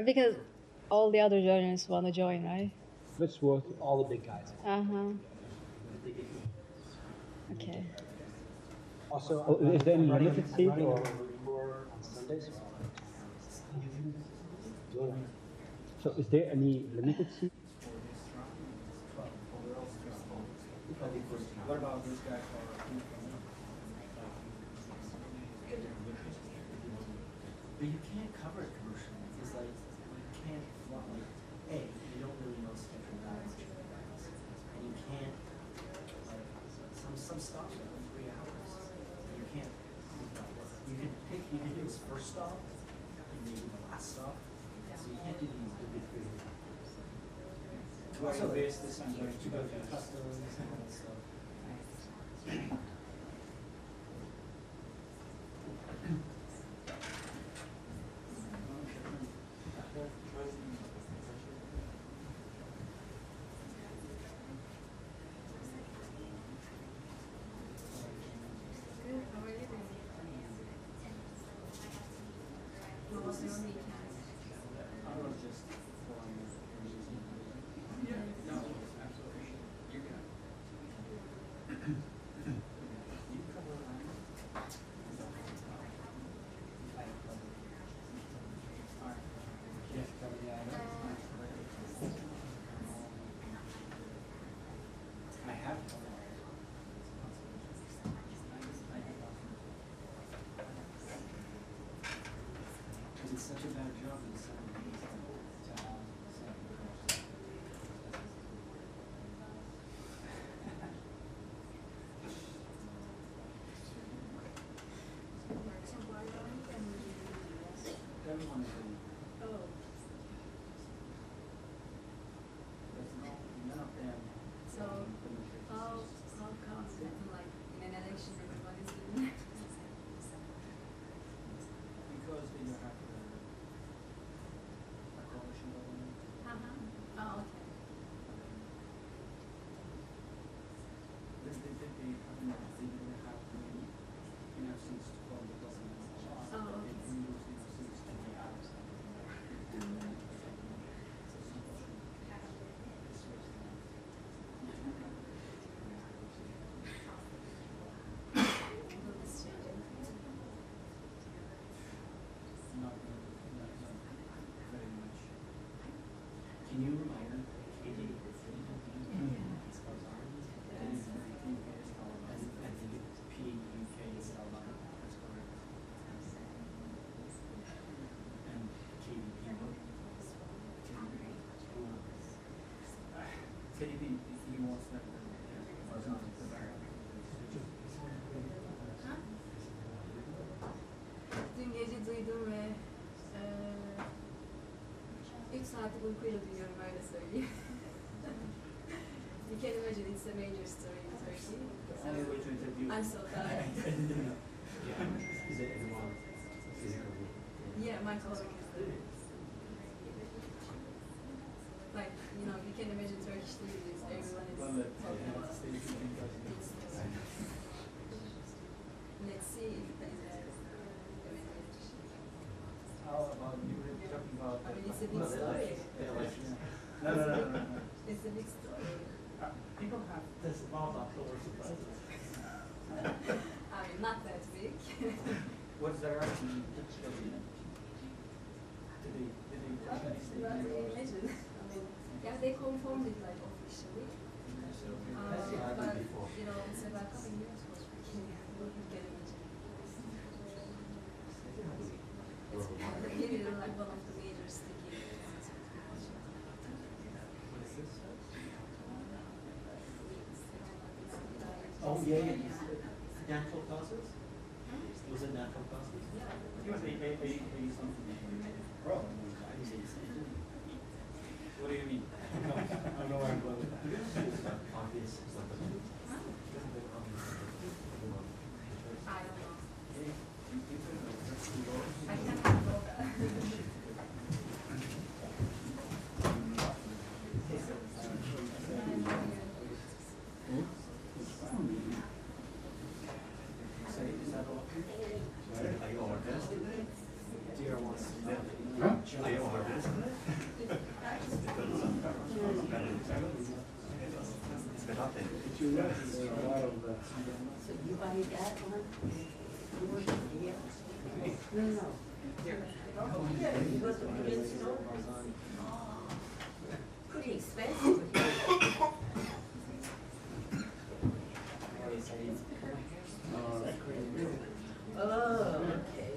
Because all the other journalists want to join, right? Which was all the big guys. Okay. Also, is there any limited seat or on Sundays? So is there any limited seat? What about this guy? But you can't cover it commercially. It's like you can't fly. Like, you don't really know schedule that much, and you can't like some stops are like 3 hours. And you can't. You can pick. You can do his first stop, and maybe the last stop. So you can't do these big three. Also, there's this I'm going to go through customs and all that stuff. It's such a bad job in some ways to have everyone is doing. Oh. There's none of them. So how comes that like in an election everyone is doing that? Because they don't have a coalition government. Oh, okay. They didn't have many enough seats to form the government. Oh, okay. They didn't lose enough seats to be out. Not very much. Can you remind me, KD? KDP, he wants that. Dün gece duydum ve 3 saatlik uykuyla duyuyorum öyle söyleyeyim. You can imagine it's a major story in Turkey. Only way to interview. I'm so tired. Is it anyone? Yeah, my colleague is there. Like, you know, you can imagine Turkish TVs, everyone is talking about it. Let's see if there's How about you were talking about? I mean, it's a big story. No. It's a big story. People have this amount of surprises. I mean, not that big. What's their reaction? Did they Imagine. I mean, yeah, they confirmed it like officially. But, you know, it's about coming here to you can imagine. Maybe they're like one of the major sticky. Oh yeah. Natural causes? Was it natural causes? You must be something. Bro, what do you mean? I don't know where I'm going with that. Obvious. I don't know. I can't go that. Say, is that all? So you buy that one? No. Pretty expensive. Oh, okay.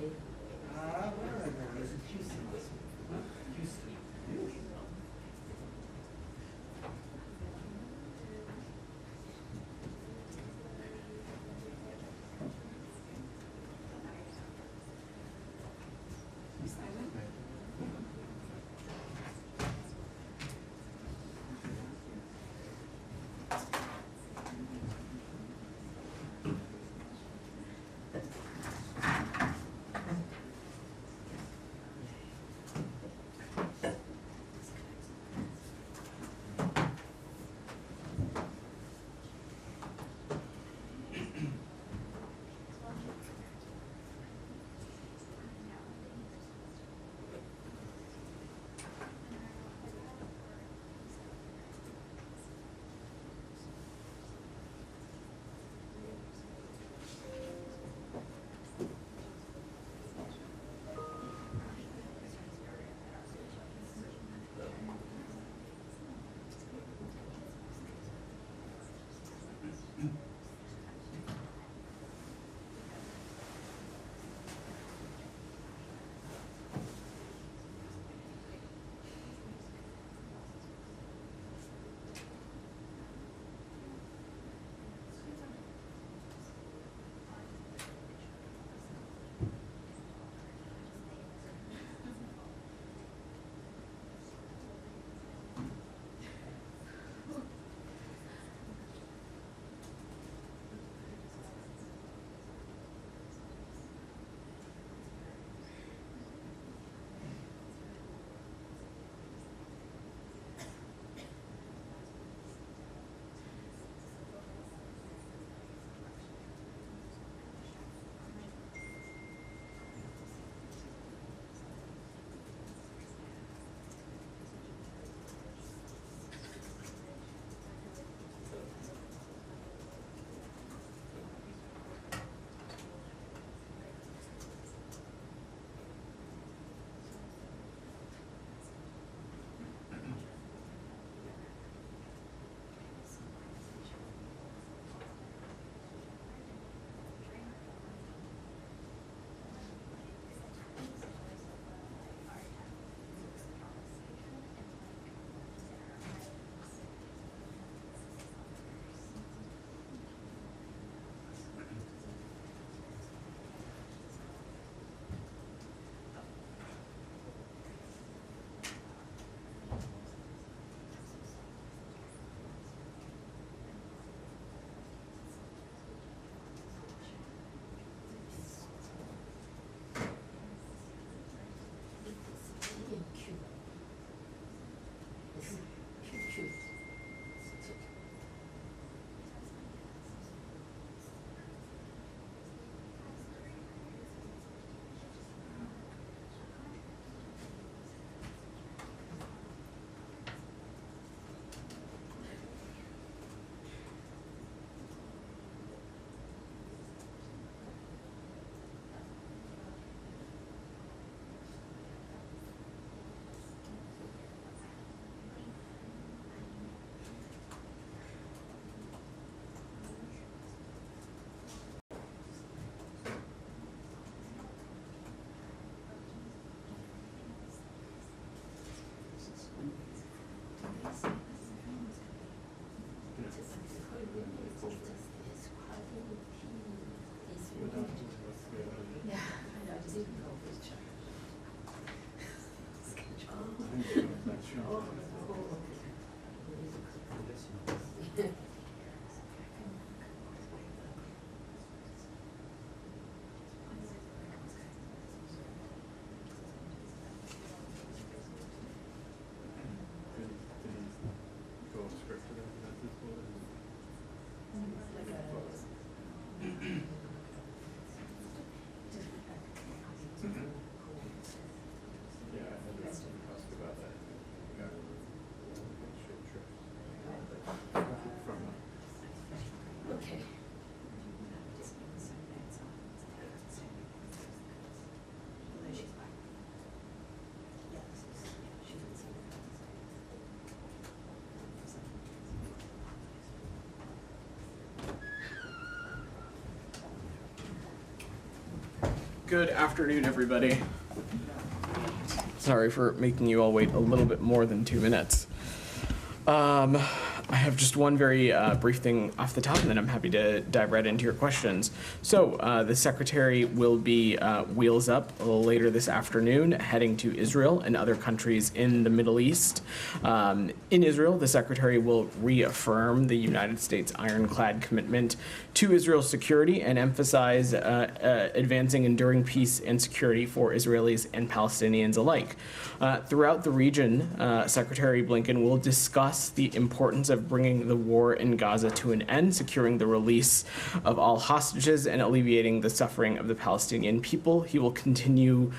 Good afternoon, everybody. Sorry for making you all wait a little bit more than 2 minutes. I have just one very brief thing off the top, and then I'm happy to dive right into your questions. So the Secretary will be wheels up a little later this afternoon, heading to Israel and other countries in the Middle East. In Israel, the Secretary will reaffirm the United States ironclad commitment to Israel's security and emphasize advancing enduring peace and security for Israelis and Palestinians alike. Throughout the region, Secretary Blinken will discuss the importance of bringing the war in Gaza to an end, securing the release of all hostages, and alleviating the suffering of the Palestinian people. He will continue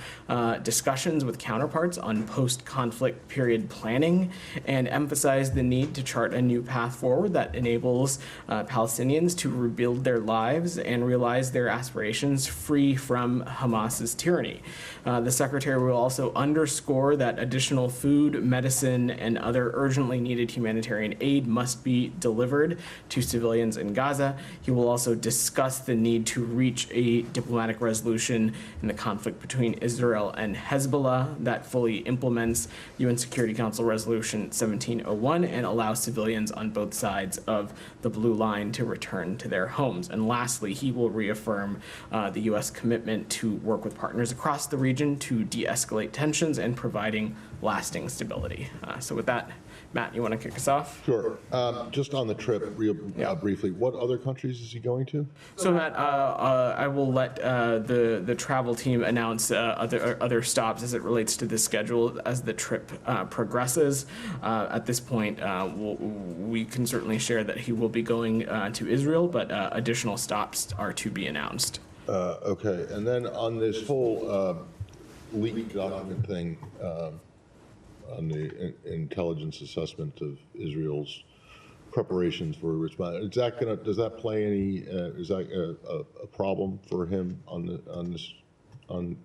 discussions with counterparts on post-conflict period planning and emphasize the need to chart a new path forward that enables Palestinians to rebuild their lives and realize their aspirations free from Hamas's tyranny. The Secretary will also underscore that additional food, medicine, and other urgently needed humanitarian aid must be delivered to civilians in Gaza. He will also discuss the need to reach a diplomatic resolution in the conflict between Israel and Hezbollah that fully implements UN Security Council Resolution 1701 and allows civilians on both sides of the blue line to return to their homes. And lastly, he will reaffirm the U.S. commitment to work with partners across the region to de-escalate tensions and providing lasting stability. So with that, Matt, you want to kick us off? Sure. Just on the trip, briefly, what other countries is he going to? So Matt, I will let the travel team announce other stops as it relates to the schedule as the trip progresses. At this point, we can certainly share that he will be going to Israel, but additional stops are to be announced. Okay, and then on this whole leaked document thing, on the intelligence assessment of Israel's preparations for a response, does that play any? Is that a problem for him on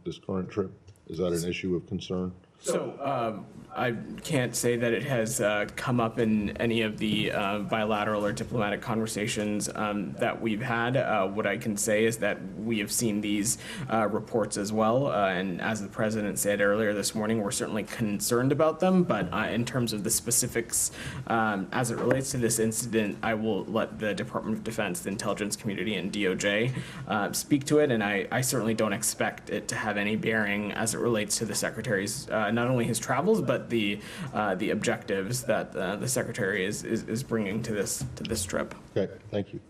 this current trip? Is that an issue of concern? So I can't say that it has come up in any of the bilateral or diplomatic conversations that we've had. What I can say is that we have seen these reports as well, and as the president said earlier this morning, we're certainly concerned about them, but in terms of the specifics as it relates to this incident, I will let the Department of Defense, the intelligence community, and DOJ speak to it, and I certainly don't expect it to have any bearing as it relates to the Secretary's not only his travels, but the objectives that the Secretary is bringing to this trip. Okay, thank you.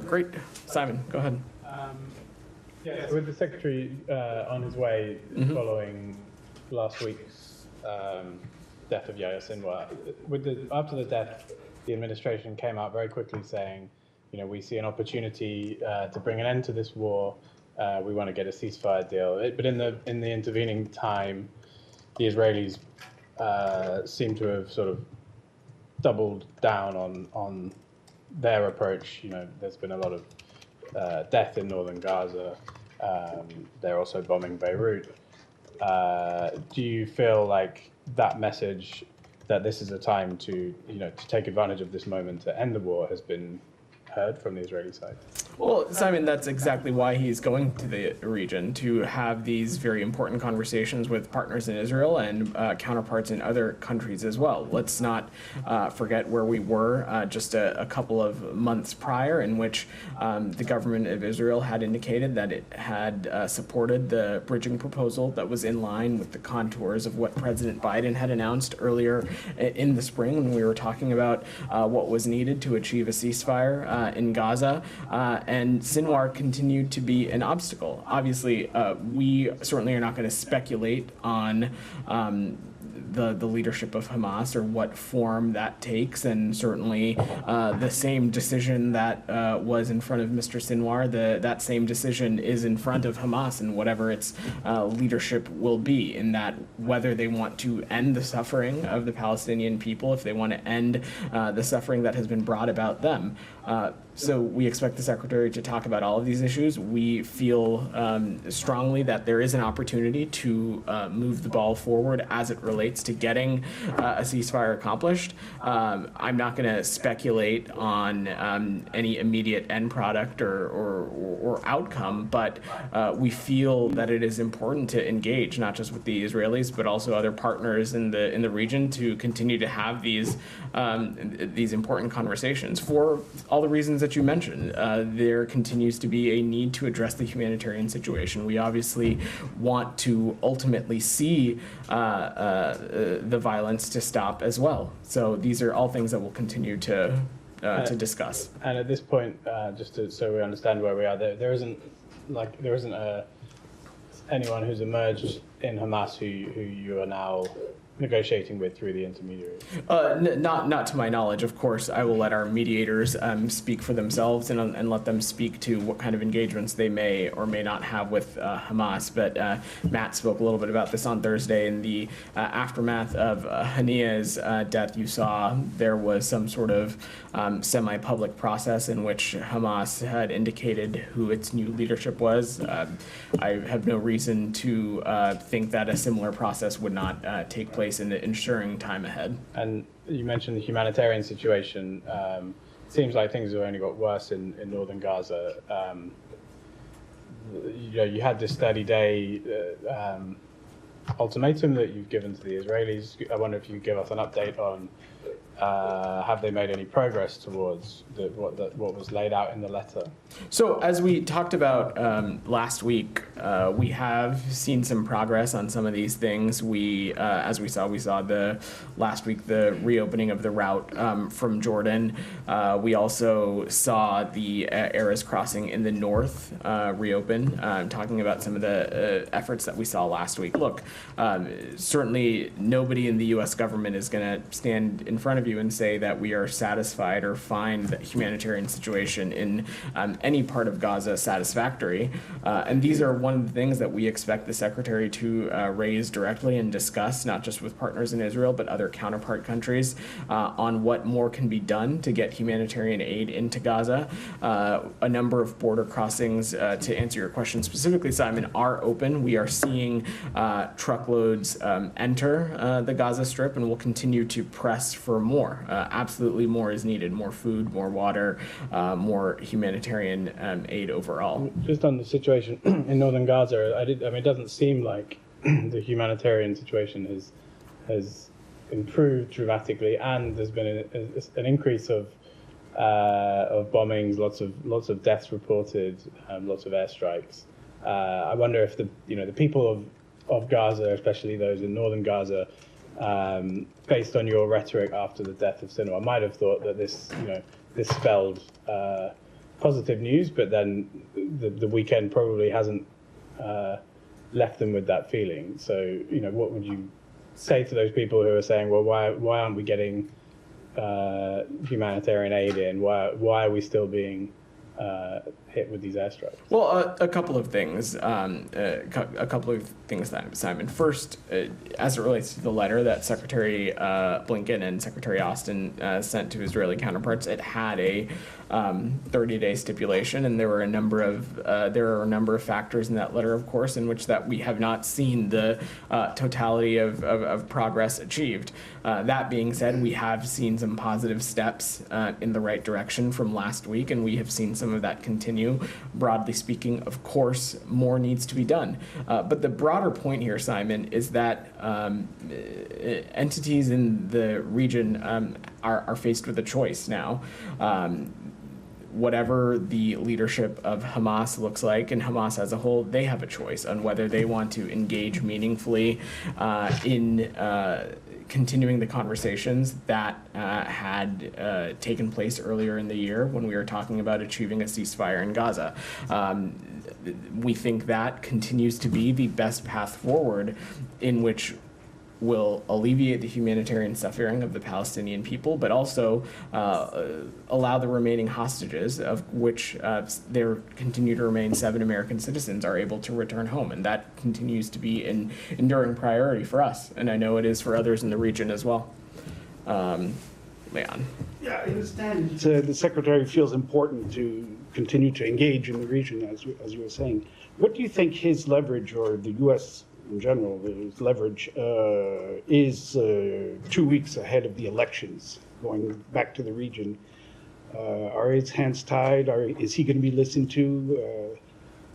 Great. Simon, go ahead. Yeah, so with the Secretary on his way following last week's death of Yahya Sinwar, after the death, the administration came out very quickly saying, we see an opportunity to bring an end to this war. We want to get a ceasefire deal. But in the intervening time, the Israelis seem to have sort of doubled down on their approach. There's been a lot of death in northern Gaza. They're also bombing Beirut. Do you feel like that message that this is a time to take advantage of this moment to end the war has been heard from the Israeli side? Well, Simon, that's exactly why he's going to the region, to have these very important conversations with partners in Israel and counterparts in other countries as well. Let's not forget where we were just a couple of months prior, in which the government of Israel had indicated that it had supported the bridging proposal that was in line with the contours of what President Biden had announced earlier in the spring when we were talking about what was needed to achieve a ceasefire in Gaza. And Sinwar continued to be an obstacle. Obviously, we certainly are not going to speculate on the leadership of Hamas or what form that takes, and certainly the same decision that was in front of Mr. Sinwar, that same decision is in front of Hamas, and whatever its leadership will be, in that whether they want to end the suffering of the Palestinian people, if they want to end the suffering that has been brought about them. So we expect the Secretary to talk about all of these issues. We feel strongly that there is an opportunity to move the ball forward as it relates to getting a ceasefire accomplished. I'm not going to speculate on any immediate end product or outcome, but we feel that it is important to engage not just with the Israelis but also other partners in the region to continue to have these important conversations for all the reasons that you mentioned. There continues to be a need to address the humanitarian situation. We obviously want to ultimately see the violence to stop as well. So these are all things that we'll continue to discuss. And at this point, so we understand where we are, there isn't anyone who's emerged in Hamas who you are now negotiating with through the intermediary? Not to my knowledge. Of course, I will let our mediators speak for themselves and let them speak to what kind of engagements they may or may not have with Hamas. But Matt spoke a little bit about this on Thursday. In the aftermath of Hania's death, you saw there was some sort of semi-public process in which Hamas had indicated who its new leadership was. I have no reason to think that a similar process would not take place in the ensuring time ahead. And you mentioned the humanitarian situation. It seems like things have only got worse in northern Gaza. You had this 30-day ultimatum that you've given to the Israelis. I wonder if you could give us an update on have they made any progress towards what was laid out in the letter? So as we talked about last week, we have seen some progress on some of these things. As we saw last week the reopening of the route from Jordan. We also saw the Erez crossing in the north reopen, talking about some of the efforts that we saw last week. Look, certainly nobody in the U.S. government is going to stand in front of you and say that we are satisfied or find the humanitarian situation in any part of Gaza satisfactory. And these are one of the things that we expect the Secretary to raise directly and discuss, not just with partners in Israel, but other counterpart countries, on what more can be done to get humanitarian aid into Gaza. A number of border crossings, to answer your question specifically, Simon, are open. We are seeing truckloads enter the Gaza Strip, and we'll continue to press for more. Absolutely more is needed. More food, more water, more humanitarian aid overall. Just on the situation in northern Gaza, it doesn't seem like the humanitarian situation has improved dramatically, and there's been an increase of bombings, lots of deaths reported, lots of airstrikes. I wonder if the people of Gaza, especially those in northern Gaza, based on your rhetoric after the death of Sinwar, might have thought that this spelled positive news, but then the weekend probably hasn't left them with that feeling. So, what would you say to those people who are saying, well, why aren't we getting humanitarian aid in? Why are we still being hit with these airstrikes? Well, a couple of things. Simon. First, as it relates to the letter that Secretary Blinken and Secretary Austin sent to Israeli counterparts, it had a 30-day stipulation, and there are a number of factors in that letter, of course, in which that we have not seen the totality of progress achieved. That being said, we have seen some positive steps in the right direction from last week, and we have seen some of that continue. Broadly speaking, of course, more needs to be done. But the broader point here, Simon, is that entities in the region are faced with a choice now. Whatever the leadership of Hamas looks like, and Hamas as a whole, they have a choice on whether they want to engage meaningfully in continuing the conversations that had taken place earlier in the year when we were talking about achieving a ceasefire in Gaza. We think that continues to be the best path forward in which will alleviate the humanitarian suffering of the Palestinian people, but also allow the remaining hostages, of which there continue to remain 7 American citizens, are able to return home. And that continues to be an enduring priority for us. And I know it is for others in the region as well. Leon. Yeah, I understand. The Secretary feels important to continue to engage in the region, as you were saying. What do you think his leverage, or the U.S. in general, his leverage, is 2 weeks ahead of the elections, going back to the region? Are his hands tied? Is he going to be listened to?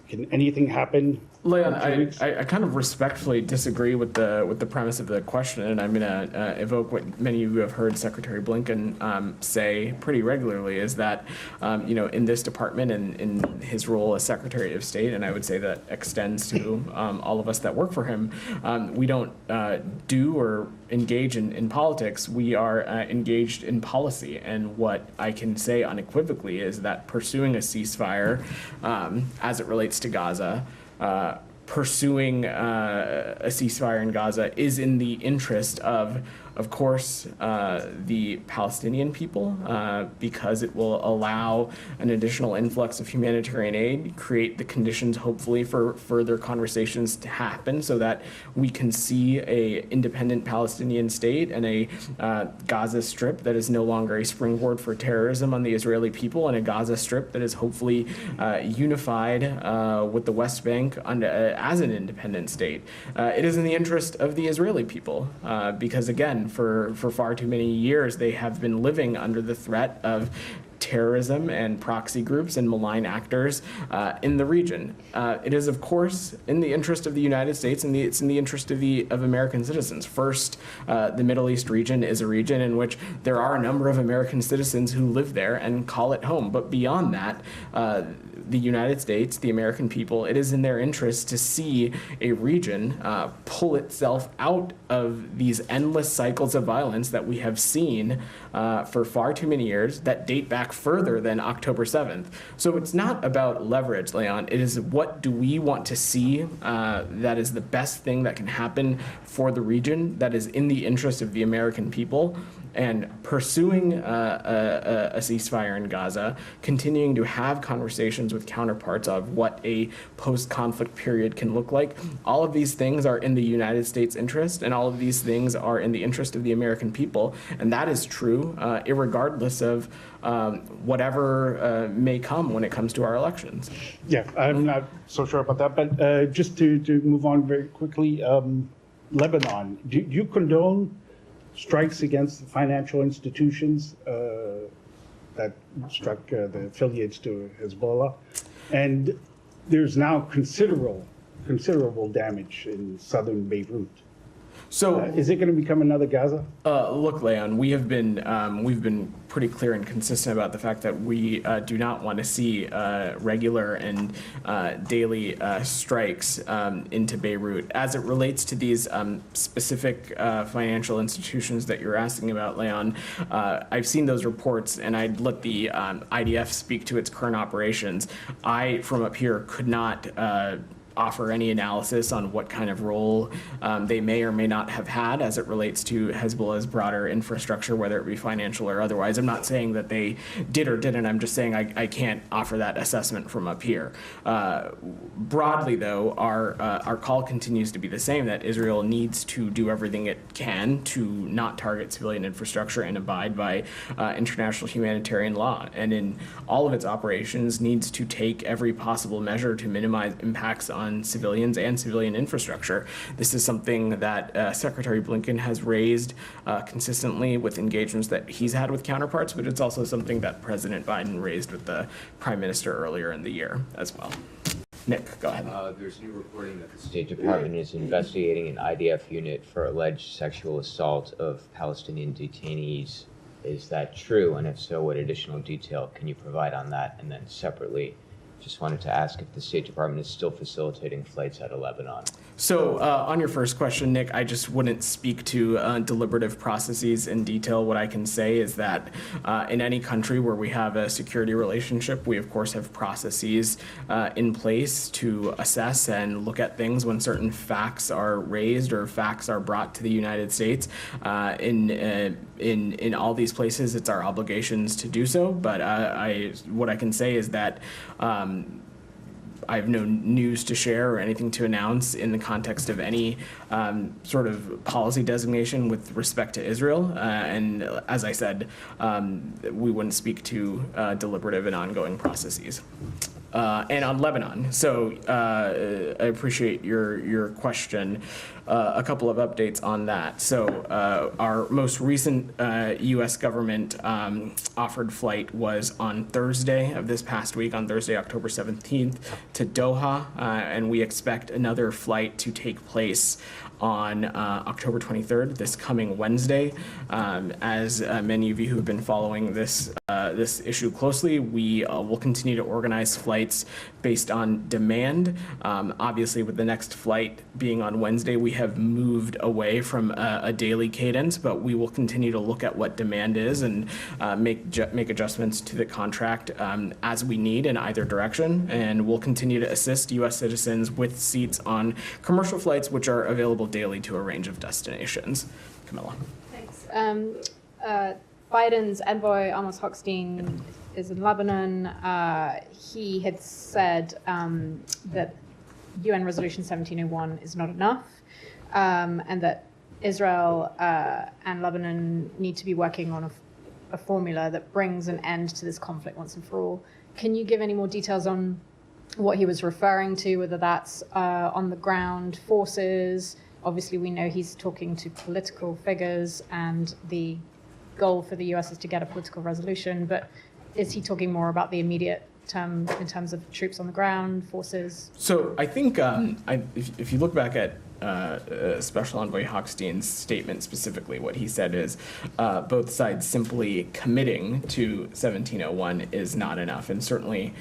Can anything happen? Leon, I kind of respectfully disagree with the premise of the question, and I'm going to evoke what many of you have heard Secretary Blinken say pretty regularly, is that, in this department and in his role as Secretary of State, and I would say that extends to all of us that work for him, we don't do or engage in politics. We are engaged in policy, and what I can say unequivocally is that pursuing a ceasefire as it relates to Gaza, pursuing a ceasefire in Gaza is in the interest of course, the Palestinian people, because it will allow an additional influx of humanitarian aid, create the conditions, hopefully, for further conversations to happen so that we can see a independent Palestinian state and a Gaza Strip that is no longer a springboard for terrorism on the Israeli people, and a Gaza Strip that is hopefully unified with the West Bank as an independent state. It is in the interest of the Israeli people, because, again, for far too many years, they have been living under the threat of terrorism and proxy groups and malign actors in the region. It is, of course, in the interest of the United States, and it's in the interest of American citizens. First, the Middle East region is a region in which there are a number of American citizens who live there and call it home. But beyond that, the United States, the American people, it is in their interest to see a region pull itself out of these endless cycles of violence that we have seen for far too many years, that date back further than October 7th. So it's not about leverage, Leon. It is, what do we want to see that is the best thing that can happen for the region, that is in the interest of the American people. And pursuing a ceasefire in Gaza, continuing to have conversations with counterparts of what a post-conflict period can look like. All of these things are in the United States' interest, and all of these things are in the interest of the American people. And that is true, irregardless of whatever may come when it comes to our elections. Yeah, I'm not so sure about that, but just to move on very quickly, Lebanon, do you condone strikes against the financial institutions that struck the affiliates to Hezbollah? And there's now considerable damage in southern Beirut. So is it going to become another Gaza? Look, Leon, we've been pretty clear and consistent about the fact that we do not want to see regular and daily strikes into Beirut. As it relates to these specific financial institutions that you're asking about, Leon, I've seen those reports, and I'd let the IDF speak to its current operations. I, from up here, could not offer any analysis on what kind of role they may or may not have had as it relates to Hezbollah's broader infrastructure, whether it be financial or otherwise. I'm not saying that they did or didn't. I'm just saying I can't offer that assessment from up here. Broadly, though, our call continues to be the same, that Israel needs to do everything it can to not target civilian infrastructure and abide by international humanitarian law. And in all of its operations, needs to take every possible measure to minimize impacts on civilians and civilian infrastructure. This is something that Secretary Blinken has raised consistently with engagements that he's had with counterparts, but it's also something that President Biden raised with the Prime Minister earlier in the year as well. Nick, go ahead. There's new reporting that the State Department is investigating an IDF unit for alleged sexual assault of Palestinian detainees. Is that true? And if so, what additional detail can you provide on that? And then separately, just wanted to ask if the State Department is still facilitating flights out of Lebanon. So on your first question, Nick, I just wouldn't speak to deliberative processes in detail. What I can say is that in any country where we have a security relationship, we of course have processes in place to assess and look at things when certain facts are raised or facts are brought to the United States. In all these places, it's our obligations to do so. But what I can say is that I have no news to share or anything to announce in the context of any sort of policy designation with respect to Israel. And as I said, we wouldn't speak to deliberative and ongoing processes. And on Lebanon, so I appreciate your question. A couple of updates on that. So our most recent U.S. government offered flight was on Thursday of this past week, on Thursday, October 17th, to Doha, and we expect another flight to take place on October 23rd, this coming Wednesday. As many of you who have been following this issue closely, we will continue to organize flights based on demand. Obviously, with the next flight being on Wednesday, we have moved away from a daily cadence, but we will continue to look at what demand is and make adjustments to the contract as we need in either direction. And we'll continue to assist U.S. citizens with seats on commercial flights, which are available daily to a range of destinations. Camilla. Thanks. Biden's envoy, Amos Hochstein, is in Lebanon. He had said that UN Resolution 1701 is not enough, and that Israel and Lebanon need to be working on a formula that brings an end to this conflict once and for all. Can you give any more details on what he was referring to, whether that's on the ground forces? Obviously, we know he's talking to political figures, and the goal for the US is to get a political resolution, but is he talking more about the immediate term in terms of troops on the ground, forces? So I think if you look back at Special Envoy Hochstein's statement specifically, what he said is both sides simply committing to 1701 is not enough. And certainly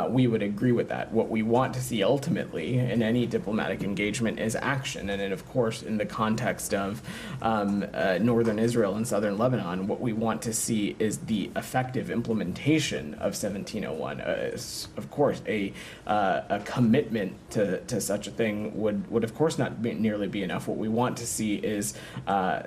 we would agree with that. What we want to see ultimately in any diplomatic engagement is action. And then, of course, in the context of northern Israel and southern Lebanon, what we want to see is the effective implementation of 1701. Of course, a commitment to such a thing would of course not nearly be enough. What we want to see is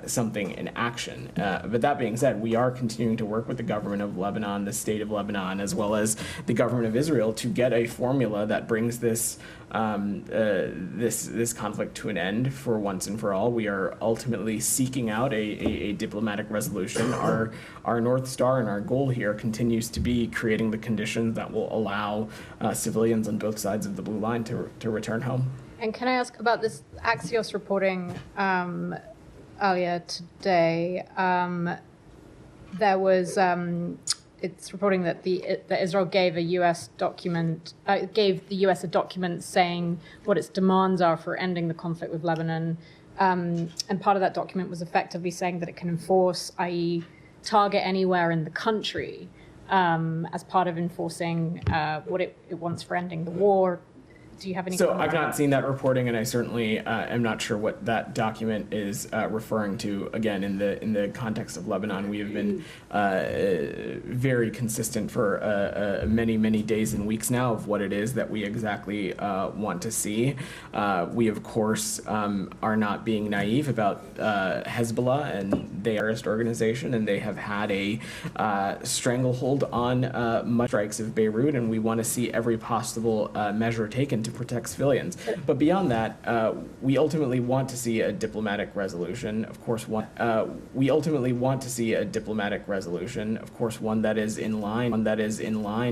something in action. But that being said, we are continuing to work with the government of Lebanon, the state of Lebanon, as well as the government of Israel to get a formula that brings this this conflict to an end for once and for all. We are ultimately seeking out a diplomatic resolution. Our North Star and our goal here continues to be creating the conditions that will allow civilians on both sides of the blue line to return home. And can I ask about this Axios reporting earlier today? There was it's reporting that that Israel gave the US a document saying what its demands are for ending the conflict with Lebanon, and part of that document was effectively saying that it can enforce, i.e., target anywhere in the country, as part of enforcing what it wants for ending the war. Do you have any? So I've not seen that reporting, and I certainly am not sure what that document is referring to. Again, in the context of Lebanon, we have been very consistent for many days and weeks now of what it is that we exactly want to see. We, of course, are not being naive about Hezbollah and the terrorist organization, and they have had a stranglehold on much strikes of Beirut, and we want to see every possible measure taken to protect civilians. But beyond that, we ultimately want to see a diplomatic resolution. Of course, one that is in line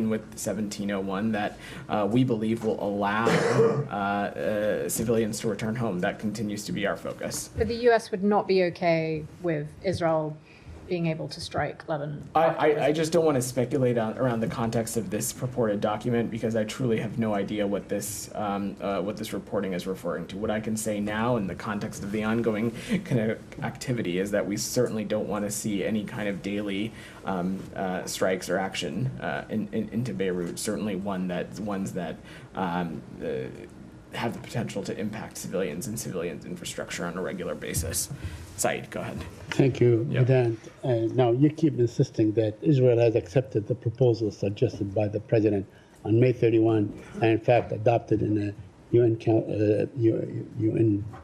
with 1701, that we believe will allow civilians to return home. That continues to be our focus. But the US would not be okay with Israel being able to strike Lebanon? I just don't want to speculate around the context of this purported document, because I truly have no idea what this reporting is referring to. What I can say now in the context of the ongoing kind of activity is that we certainly don't want to see any kind of daily strikes or action into Beirut. Certainly ones that have the potential to impact civilians and civilians' infrastructure on a regular basis. Saeed, go ahead. Thank you, Vedant. Now, you keep insisting that Israel has accepted the proposals suggested by the president on May 31, and in fact adopted in a UN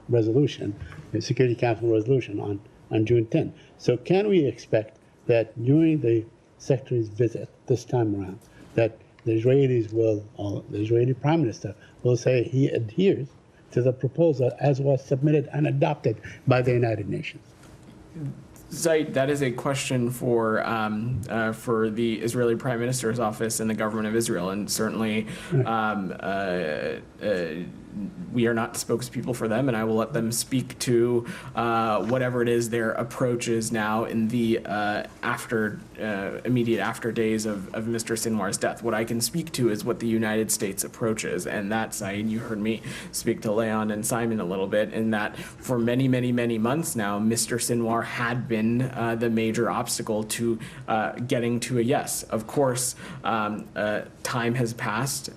resolution, a Security Council resolution on June 10. So can we expect that during the Secretary's visit this time around, that the Israeli Prime Minister will say he adheres to the proposal as was submitted and adopted by the United Nations. Zaid, that is a question for the Israeli Prime Minister's office and the government of Israel, and certainly we are not spokespeople for them, and I will let them speak to whatever it is their approach is now in the immediate after days of Mr. Sinwar's death. What I can speak to is what the United States approach is, and that, Zaid, you heard me speak to Leon and Simon a little bit, in that for many, many, many months now, Mr. Sinwar had been the major obstacle to getting to a yes. Of course, time has passed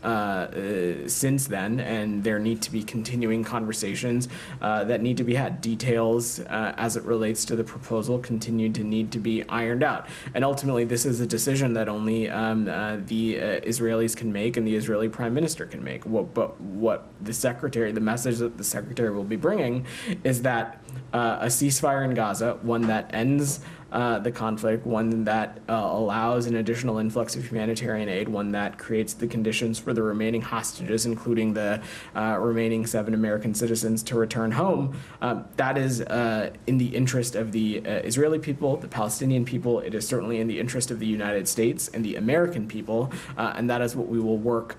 since then, and there need to be continuing conversations that need to be had. Details as it relates to the proposal continue to need to be ironed out. And ultimately, this is a decision that only the Israelis can make and the Israeli Prime Minister can make. But what the message that the Secretary will be bringing is that a ceasefire in Gaza, one that ends the conflict, one that allows an additional influx of humanitarian aid, one that creates the conditions for the remaining hostages, including the remaining 7 American citizens, to return home. That is in the interest of the Israeli people, the Palestinian people. It is certainly in the interest of the United States and the American people, and that is what we will work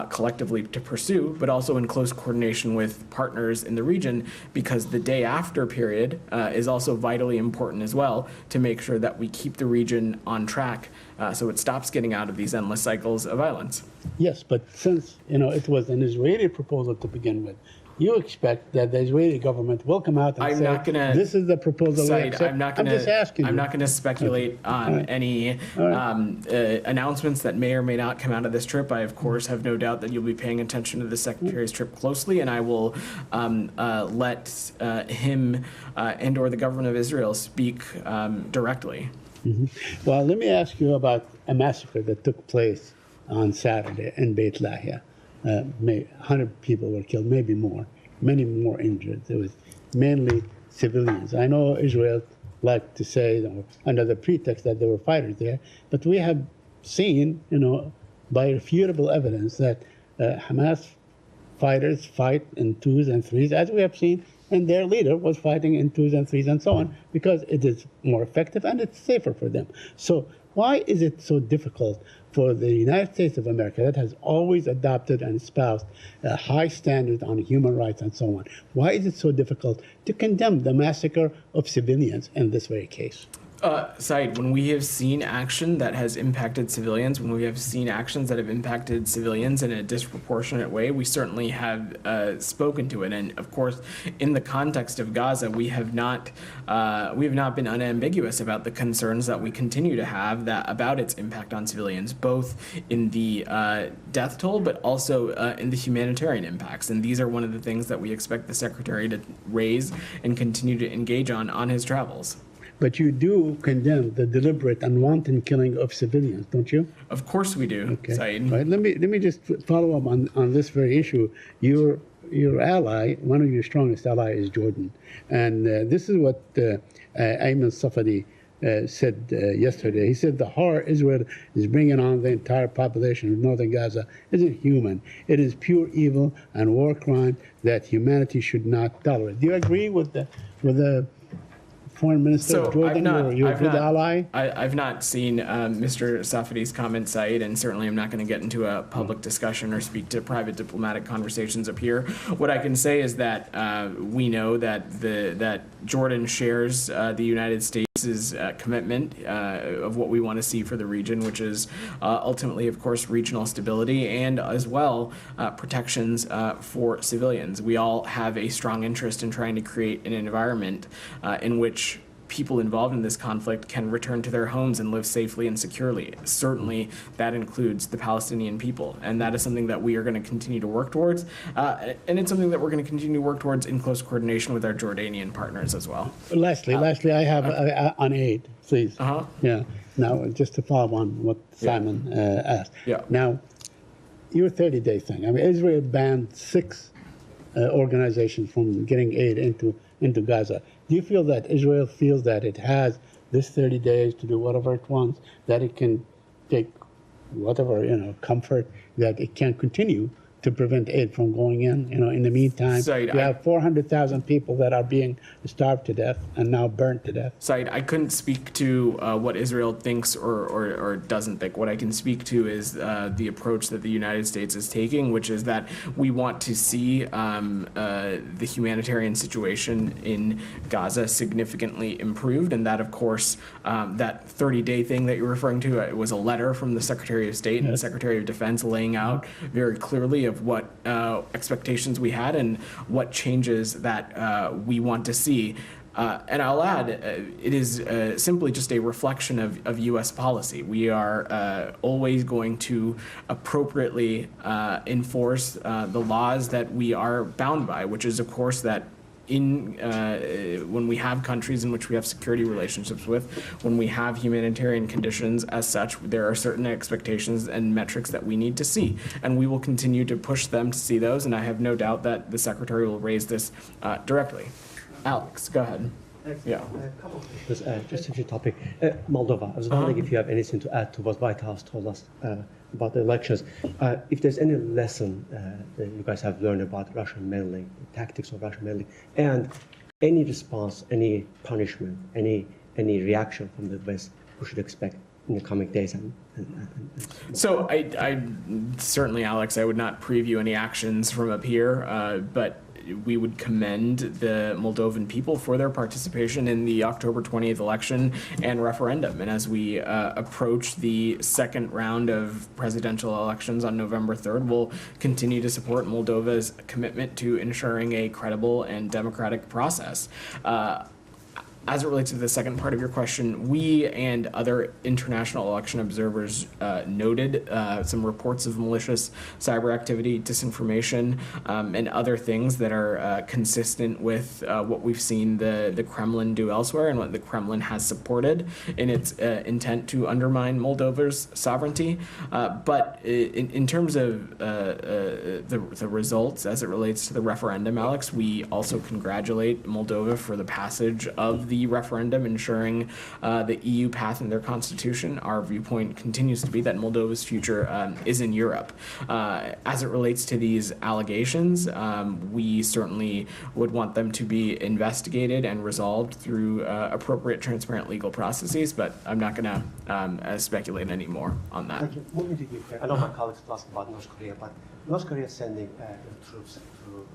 collectively to pursue, but also in close coordination with partners in the region, because the day after period is also vitally important as well, to make sure that we keep the region on track so it stops getting out of these endless cycles of violence. Yes, but since it was an Israeli proposal to begin with, you expect that the Israeli government will come out and say, this is the proposal we accept. I'm just asking you. I'm not going to speculate on any announcements that may or may not come out of this trip. I, of course, have no doubt that you'll be paying attention to the Secretary's trip closely, and I will let him and or the government of Israel speak directly. Mm-hmm. Well, let me ask you about a massacre that took place on Saturday in Beit Lahia. 100 people were killed, maybe more, many more injured. It was mainly civilians. I know Israel liked to say, under the pretext that there were fighters there, but we have seen, by irrefutable evidence that Hamas fighters fight in 2s and 3s, as we have seen, and their leader was fighting in 2s and 3s and so on, because it is more effective and it's safer for them. So why is it so difficult for the United States of America, that has always adopted and espoused high standards on human rights and so on, why is it so difficult to condemn the massacre of civilians in this very case? Said, when we have seen action that has impacted civilians, when we have seen actions that have impacted civilians in a disproportionate way, we certainly have spoken to it. And of course, in the context of Gaza, we have not been unambiguous about the concerns that we continue to have about its impact on civilians, both in the death toll, but also in the humanitarian impacts. And these are one of the things that we expect the Secretary to raise and continue to engage on his travels. But you do condemn the deliberate and wanton killing of civilians, don't you? Of course we do, okay. Said. Right. Let me just follow up on this very issue. Your ally, one of your strongest allies, is Jordan. And this is what Ayman Safadi said yesterday. He said the horror Israel is bringing on the entire population of northern Gaza isn't human. It is pure evil and war crime that humanity should not tolerate. Do you agree with the Foreign Minister of Jordan, your good ally? I've not seen Mr. Safadi's comment, Said, and certainly I'm not going to get into a public discussion or speak to private diplomatic conversations up here. What I can say is that we know that Jordan shares the United States' commitment of what we want to see for the region, which is ultimately, of course, regional stability and as well protections for civilians. We all have a strong interest in trying to create an environment in which people involved in this conflict can return to their homes and live safely and securely. Certainly, that includes the Palestinian people, and that is something that we are going to continue to work towards, and it's something that we're going to continue to work towards in close coordination with our Jordanian partners as well. Lastly, I have on aid, please. Yeah. Now, just to follow on what Simon asked. Yeah. Now, your 30-day thing. I mean, Israel banned 6 organizations from getting aid into Gaza. Do you feel that Israel feels that it has this 30 days to do whatever it wants, that it can take whatever, comfort that it can continue to prevent aid from going in. In the meantime, Said, you have 400,000 people that are being starved to death and now burnt to death. Said, I couldn't speak to what Israel thinks or doesn't think. What I can speak to is the approach that the United States is taking, which is that we want to see the humanitarian situation in Gaza significantly improved, and that, of course, that 30-day thing that you're referring to, it was a letter from the Secretary of State and the Secretary of Defense laying out very clearly of what expectations we had and what changes that we want to see. And I'll add, it is simply just a reflection of U.S. policy. We are always going to appropriately enforce the laws that we are bound by, which is, of course, that when we have countries in which we have security relationships with, when we have humanitarian conditions as such, there are certain expectations and metrics that we need to see, and we will continue to push them to see those, and I have no doubt that the Secretary will raise this directly. Alex, go ahead. Yeah. Just a few topic. Moldova. I was wondering if you have anything to add to what White House told us about the elections. If there's any lesson that you guys have learned about Russian meddling, the tactics of Russian meddling, and any response, any punishment, any reaction from the West we should expect in the coming days. So I certainly, Alex, I would not preview any actions from up here, but we would commend the Moldovan people for their participation in the October 20th election and referendum. And as we approach the second round of presidential elections on November 3rd, we'll continue to support Moldova's commitment to ensuring a credible and democratic process. As it relates to the second part of your question, we and other international election observers noted some reports of malicious cyber activity, disinformation, and other things that are consistent with what we've seen the Kremlin do elsewhere and what the Kremlin has supported in its intent to undermine Moldova's sovereignty. But in terms of the results as it relates to the referendum, Alex, we also congratulate Moldova for the passage of the referendum ensuring the EU path in their constitution. Our viewpoint continues to be that Moldova's future is in Europe. As it relates to these allegations, we certainly would want them to be investigated and resolved through appropriate, transparent legal processes, but I'm not going to speculate anymore on that. Thank you. Moving to Ukraine, I know my colleagues asked about North Korea, but North Korea is sending troops to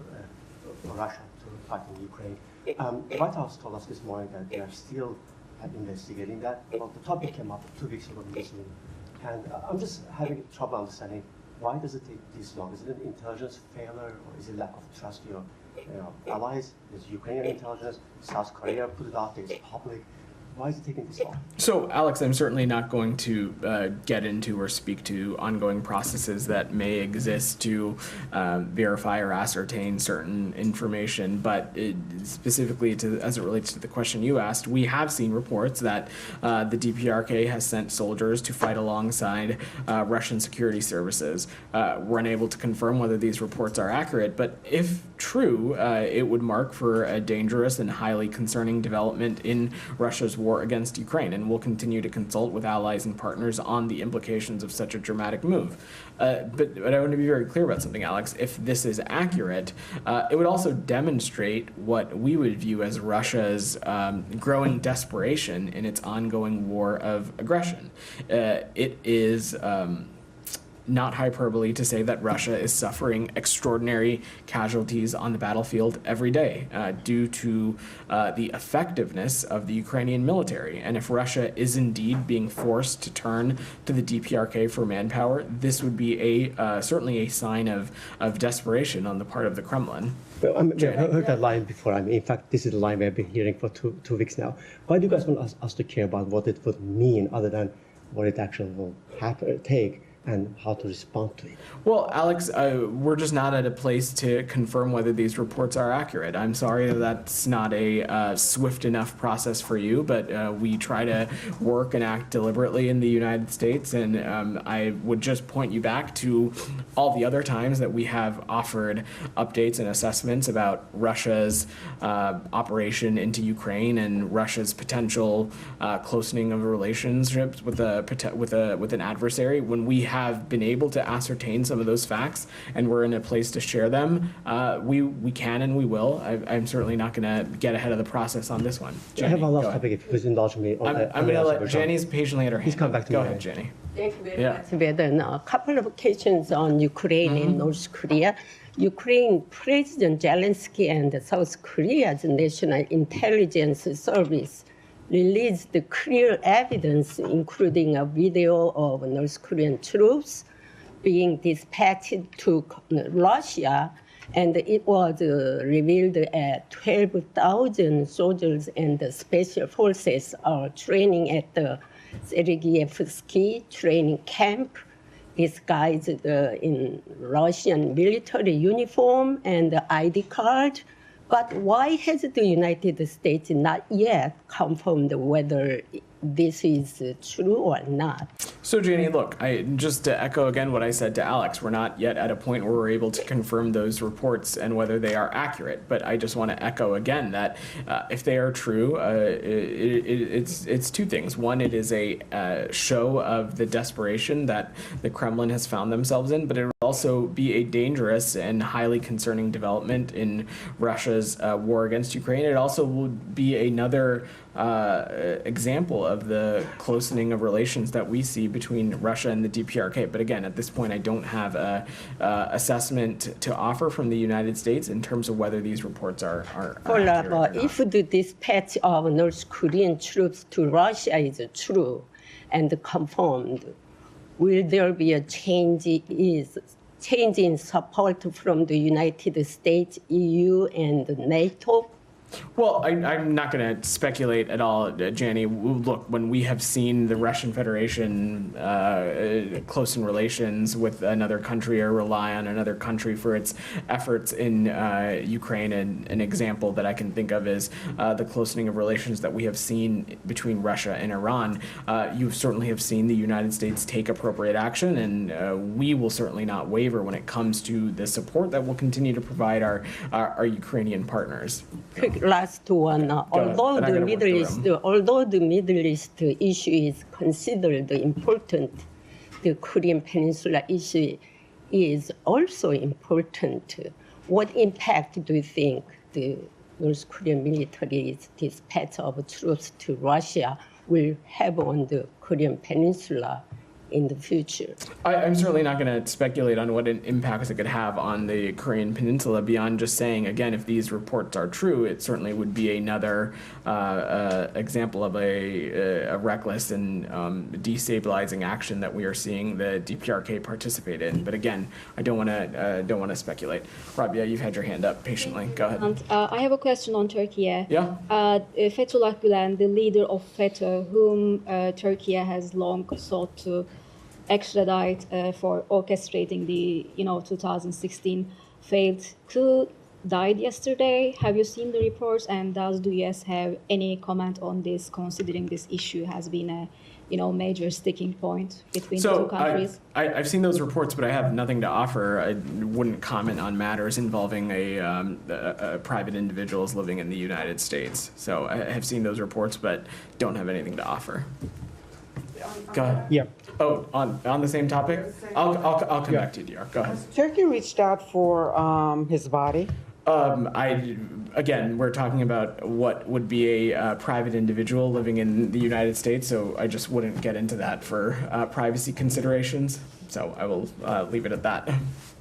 Russia to fight in Ukraine. White House told us this morning that they are still investigating that. Well, the topic came up 2 weeks ago in this room, and I'm just having trouble understanding why does it take this long? Is it an intelligence failure, or is it lack of trust in your allies? Is Ukrainian intelligence? South Korea put it out there, it's public. Why is it taking this long? So, Alex, I'm certainly not going to get into or speak to ongoing processes that may exist to verify or ascertain certain information, but specifically as it relates to the question you asked, we have seen reports that the DPRK has sent soldiers to fight alongside Russian security services. We're unable to confirm whether these reports are accurate, but if true, it would mark for a dangerous and highly concerning development in Russia's war against Ukraine, and we'll continue to consult with allies and partners on the implications of such a dramatic move. But I want to be very clear about something, Alex. If this is accurate, it would also demonstrate what we would view as Russia's growing desperation in its ongoing war of aggression. It is not hyperbole to say that Russia is suffering extraordinary casualties on the battlefield every day due to the effectiveness of the Ukrainian military. And if Russia is indeed being forced to turn to the DPRK for manpower, this would be certainly a sign of desperation on the part of the Kremlin. Well, I've heard that line before. I mean, in fact, this is the line we've been hearing for two weeks now. Why do you guys want us to care about what it would mean other than what it actually will take? and how to respond to it? Well, Alex, we're just not at a place to confirm whether these reports are accurate. I'm sorry that's not a swift enough process for you, but we try to work and act deliberately in the United States, and I would just point you back to all the other times that we have offered updates and assessments about Russia's operation into Ukraine and Russia's potential closening of relationships with an adversary. When we have been able to ascertain some of those facts and we're in a place to share them, we can and we will. I'm certainly not going to get ahead of the process on this one. Jenny, I have a last topic, if you please indulge me. I'm going to let Jenny's patiently at her hand. Please come back to Go me. ahead, Jenny. Thank you very Yeah. much, Vedant. A couple of questions on Ukraine and North Korea. Ukraine President Zelensky and South Korea's National Intelligence Service released clear evidence, including a video of North Korean troops being dispatched to Russia, and it was revealed that 12,000 soldiers and special forces are training at the Sergeyevsky training camp, disguised in Russian military uniform and ID card. But why has the United States not yet confirmed whether this is true or not? So, Janie, look, just to echo again what I said to Alex, we're not yet at a point where we're able to confirm those reports and whether they are accurate. But I just want to echo again that if they are true, it's two things. One, it is a show of the desperation that the Kremlin has found themselves in, but it would also be a dangerous and highly concerning development in Russia's war against Ukraine. It also would be another example of the closening of relations that we see between Russia and the DPRK. But again, at this point, I don't have a assessment to offer from the United States in terms of whether these reports are accurate or not. If the dispatch of North Korean troops to Russia is true and confirmed, will there be a change in support from the United States, EU, and NATO? Well, I'm not going to speculate at all, Janie. Look, when we have seen the Russian Federation close in relations with another country or rely on another country for its efforts in Ukraine, and an example that I can think of is the closening of relations that we have seen between Russia and Iran. You certainly have seen the United States take appropriate action, and we will certainly not waver when it comes to the support that we'll continue to provide our Ukrainian partners. Last one. Although the Middle East issue is considered important, the Korean Peninsula issue is also important. What impact do you think the North Korean military's dispatch of troops to Russia will have on the Korean Peninsula in the future? I'm certainly not going to speculate on what impacts it could have on the Korean Peninsula beyond just saying, again, if these reports are true, it certainly would be another example of a reckless and destabilizing action that we are seeing the DPRK participate in. But again, I don't want to speculate. Rabia, you've had your hand up patiently. Go ahead. I have a question on Turkey. Yeah. Fethullah Gülen, the leader of FETÖ, whom Turkey has long sought to extradite for orchestrating the 2016 failed coup, died yesterday. Have you seen the reports, and does the US have any comment on this, considering this issue has been a major sticking point between the two countries? I've seen those reports, but I have nothing to offer. I wouldn't comment on matters involving a private individuals living in the United States. So I have seen those reports, but don't have anything to offer. Go ahead. Yeah. Oh, on the same topic? I'll come back to you, DR. Go ahead. Turkey reached out for his body. Again, we're talking about what would be a private individual living in the United States, so I just wouldn't get into that for privacy considerations. So I will leave it at that.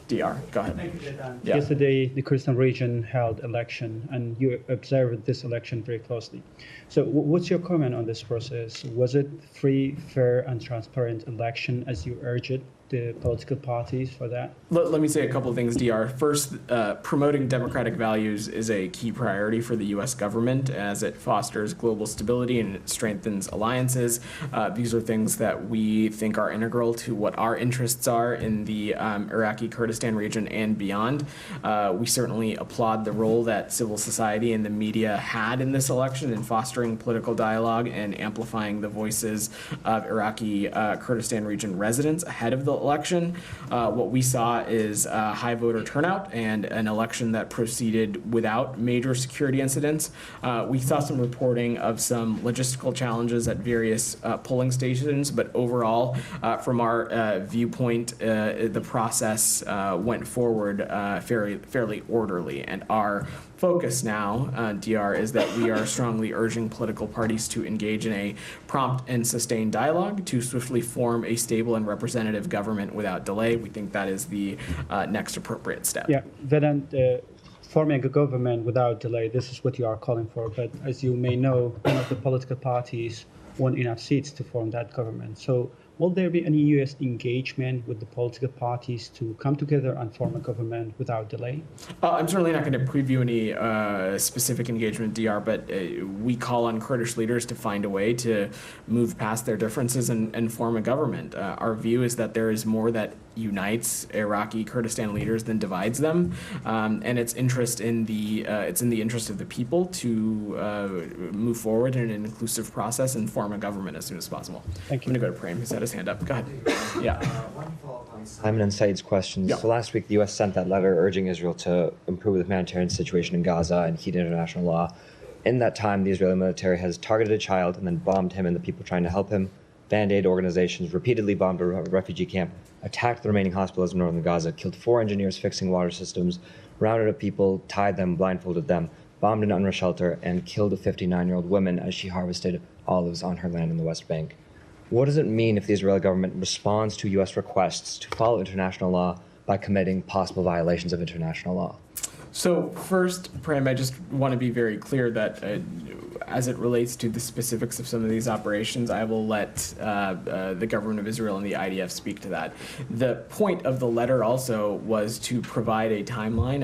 DR, go ahead. Thank you, Vedant. Yeah. Yesterday, the Kurdistan region held election, and you observed this election very closely. So what's your comment on this process? Was it free, fair, and transparent election as you urged it? the political parties for that? Let me say a couple of things, DR. First, promoting democratic values is a key priority for the U.S. government as it fosters global stability and it strengthens alliances. These are things that we think are integral to what our interests are in the Iraqi Kurdistan region and beyond. We certainly applaud the role that civil society and the media had in this election in fostering political dialogue and amplifying the voices of Iraqi Kurdistan region residents ahead of the election. What we saw is high voter turnout and an election that proceeded without major security incidents. We saw some reporting of some logistical challenges at various polling stations, but overall, from our viewpoint, the process went forward fairly orderly. And our focus now, DR, is that we are strongly urging political parties to engage in a prompt and sustained dialogue to swiftly form a stable and representative government without delay. We think that is the next appropriate step. Yeah, Vedant, forming a government without delay, this is what you are calling for. But as you may know, none of the political parties won enough seats to form that government. So will there be any U.S. engagement with the political parties to come together and form a government without delay? I'm certainly not going to preview any specific engagement, DR, but we call on Kurdish leaders to find a way to move past their differences and form a government. Our view is that there is more that unites Iraqi Kurdistan leaders than divides them, and it's in the interest of the people to move forward in an inclusive process and form a government as soon as possible. Thank you. I'm going to go to Prem. He's had his hand up. Go ahead. Yeah. One follow-up on Simon and Said's questions. Yeah. So last week, the U.S. sent that letter urging Israel to improve the humanitarian situation in Gaza and heed international law. In that time, the Israeli military has targeted a child and then bombed him and the people trying to help him. Band-Aid organizations repeatedly bombed a refugee camp, attacked the remaining hospitals in northern Gaza, killed 4 engineers fixing water systems, rounded up people, tied them, blindfolded them, bombed an UNRWA shelter, and killed a 59-year-old woman as she harvested olives on her land in the West Bank. What does it mean if the Israeli government responds to U.S. requests to follow international law by committing possible violations of international law? So first, Prem, I just want to be very clear that as it relates to the specifics of some of these operations, I will let the government of Israel and the IDF speak to that. The point of the letter also was to provide a timeline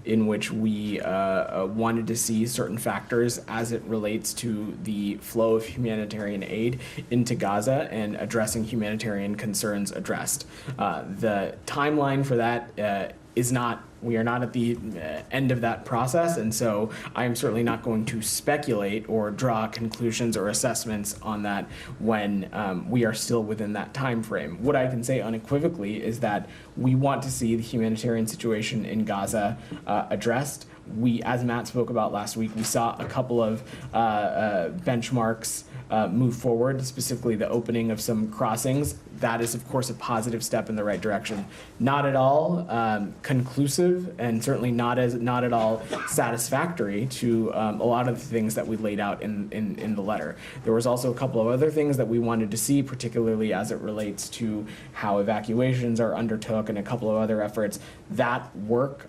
in which we wanted to see certain factors as it relates to the flow of humanitarian aid into Gaza and addressing humanitarian concerns addressed. The timeline for that we are not at the end of that process, and so I am certainly not going to speculate or draw conclusions or assessments on that when we are still within that time frame. What I can say unequivocally is that we want to see the humanitarian situation in Gaza addressed. We, as Matt spoke about last week, we saw a couple of benchmarks move forward, specifically the opening of some crossings. That is, of course, a positive step in the right direction. Not at all conclusive, and certainly not at all satisfactory to a lot of the things that we laid out in the letter. There was also a couple of other things that we wanted to see, particularly as it relates to how evacuations are undertook and a couple of other efforts. That work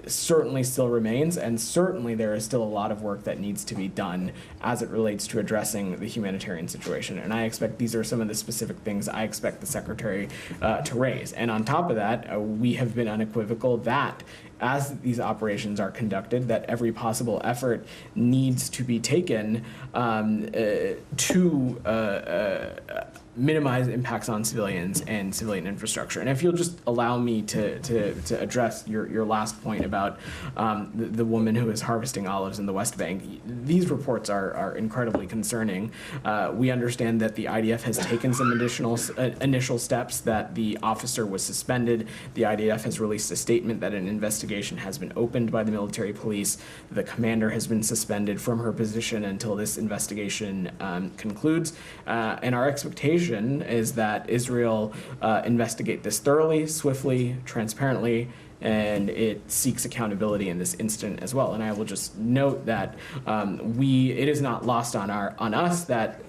certainly still remains, and certainly there is still a lot of work that needs to be done as it relates to addressing the humanitarian situation. And I expect these are some of the specific things I expect the Secretary to raise. And on top of that, we have been unequivocal that as these operations are conducted, that every possible effort needs to be taken to minimize impacts on civilians and civilian infrastructure. And if you'll just allow me to address your last point about the woman who is harvesting olives in the West Bank, these reports are incredibly concerning. We understand that the IDF has taken some additional initial steps, that the officer was suspended. The IDF has released a statement that an investigation has been opened by the military police. The commander has been suspended from her position until this investigation concludes. And our expectation is that Israel investigate this thoroughly, swiftly, transparently, and it seeks accountability in this incident as well. And I will just note that it is not lost on us that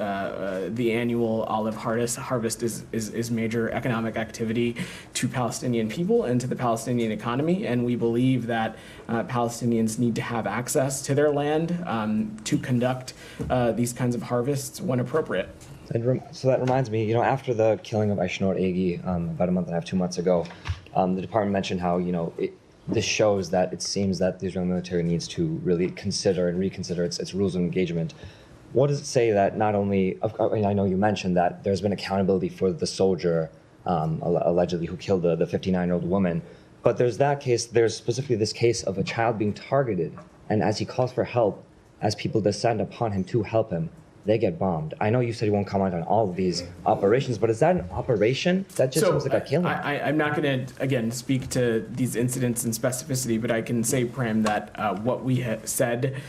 the annual olive harvest is major economic activity to Palestinian people and to the Palestinian economy, and we believe that Palestinians need to have access to their land to conduct these kinds of harvests when appropriate. So that reminds me, after the killing of Aishnor Egi about a month and a half, 2 months ago, the department mentioned how, this shows that it seems that the Israeli military needs to really consider and reconsider its rules of engagement. What does it say that not only, I know you mentioned that there's been accountability for the soldier, allegedly, who killed the 59-year-old woman, but there's specifically this case of a child being targeted, and as he calls for help, as people descend upon him to help him, they get bombed. I know you said you won't comment on all of these operations, but is that an operation? That just seems like a killing. I'm not going to, again, speak to these incidents in specificity, but I can say, Prem, that what we had said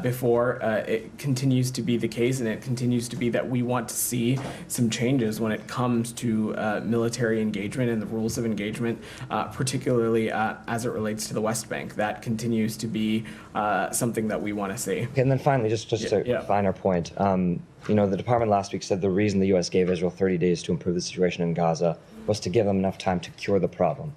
before, it continues to be the case, and it continues to be that we want to see some changes when it comes to military engagement and the rules of engagement, particularly as it relates to the West Bank. That continues to be something that we want to see. Okay, and then finally, just a finer point. The department last week said the reason the U.S. gave Israel 30 days to improve the situation in Gaza was to give them enough time to cure the problem.